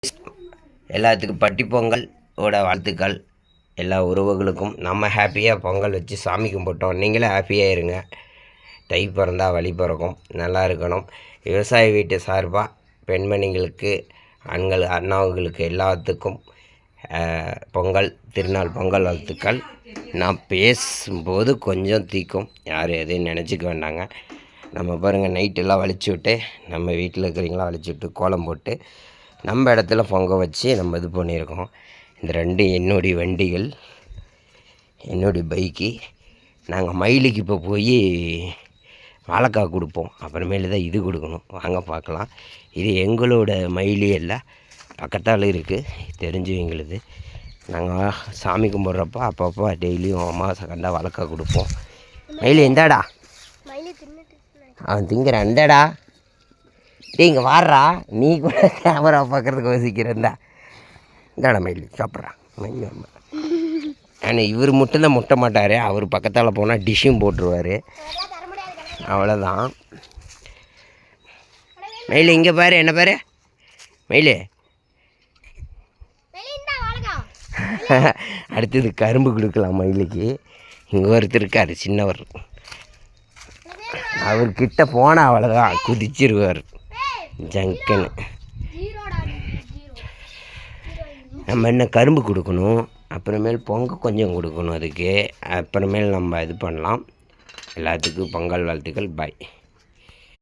எல்லாத்துக்கும் பட்டி பொங்கல் ஓட வாழ்த்துக்கள். எல்லா உறவுகளுக்கும் நம்ம ஹாப்பியாக பொங்கல் வச்சு சாமி கும்பிட்டோம். நீங்களும் ஹாப்பியாக இருங்க. தை பிறந்தா வழி பிறக்கும், நல்லா இருக்கணும். விவசாய வீட்டு சார்பாக பெண்மணிகளுக்கு, ஆண்கள் அண்ணாவுகளுக்கு எல்லாத்துக்கும் பொங்கல் திருநாள் பொங்கல் வாழ்த்துக்கள். நான் பேசும்போது கொஞ்சம் தீக்கும், யாரும் எதையும் நினச்சிக்க வேண்டாங்க. நம்ம பாருங்கள், நைட்டெல்லாம் வலிச்சு விட்டு நம்ம வீட்டில் இருக்கிறவங்களாம் வலிச்சு விட்டு கோலம் போட்டு நம்ம இடத்துல பொங்க வச்சு நம்ம இது பண்ணியிருக்கோம். இந்த ரெண்டு என்னுடைய வண்டிகள், என்னுடைய பைக்கு. நாங்கள் மயிலுக்கு இப்போ போய் வாழைக்காய் கொடுப்போம், அப்புறமேலு தான் இது கொடுக்கணும். வாங்க பார்க்கலாம். இது எங்களோட மயிலி எல்லாம் பக்கத்தால் இருக்குது, தெரிஞ்சவங்களுக்கு. நாங்கள் சாமி கும்பிட்றப்ப அப்பப்போ டெய்லியும் அமாவாசை கண்டா வாழைக்காய் கொடுப்போம். மயில் எந்தாடா அவன் திங்கிறான், இந்தடா டே இங்கே வாடுறா, நீ கூட கேமரா பார்க்குறதுக்கு வசிக்கிறேன்டா. இந்தாடா மயில் சாப்பிட்றான். மயில் ஆனால் இவர் மட்டும்தான் முட்ட மாட்டார், அவர் பக்கத்தால் போனால் டிஷ்ஷும் போட்டுருவார். அவ்வளோதான். மயில் இங்கே பாரு, என்ன பாரு மயில். அடுத்தது கரும்பு கொடுக்கலாம் மயிலுக்கு. இங்கே ஒருத்தர் இருக்கார் சின்னவர், அவர்கிட்ட போனால் அவ்வளோதான் குதிச்சிருவார் ஜங்குன்னு. நம்ம என்ன கரும்பு கொடுக்கணும், அப்புறமேல் பொங்கல் கொஞ்சம் கொடுக்கணும் அதுக்கு. அப்புறமேல் நம்ம இது பண்ணலாம். எல்லாத்துக்கும் பொங்கல் வாழ்த்துக்கள். பாய்.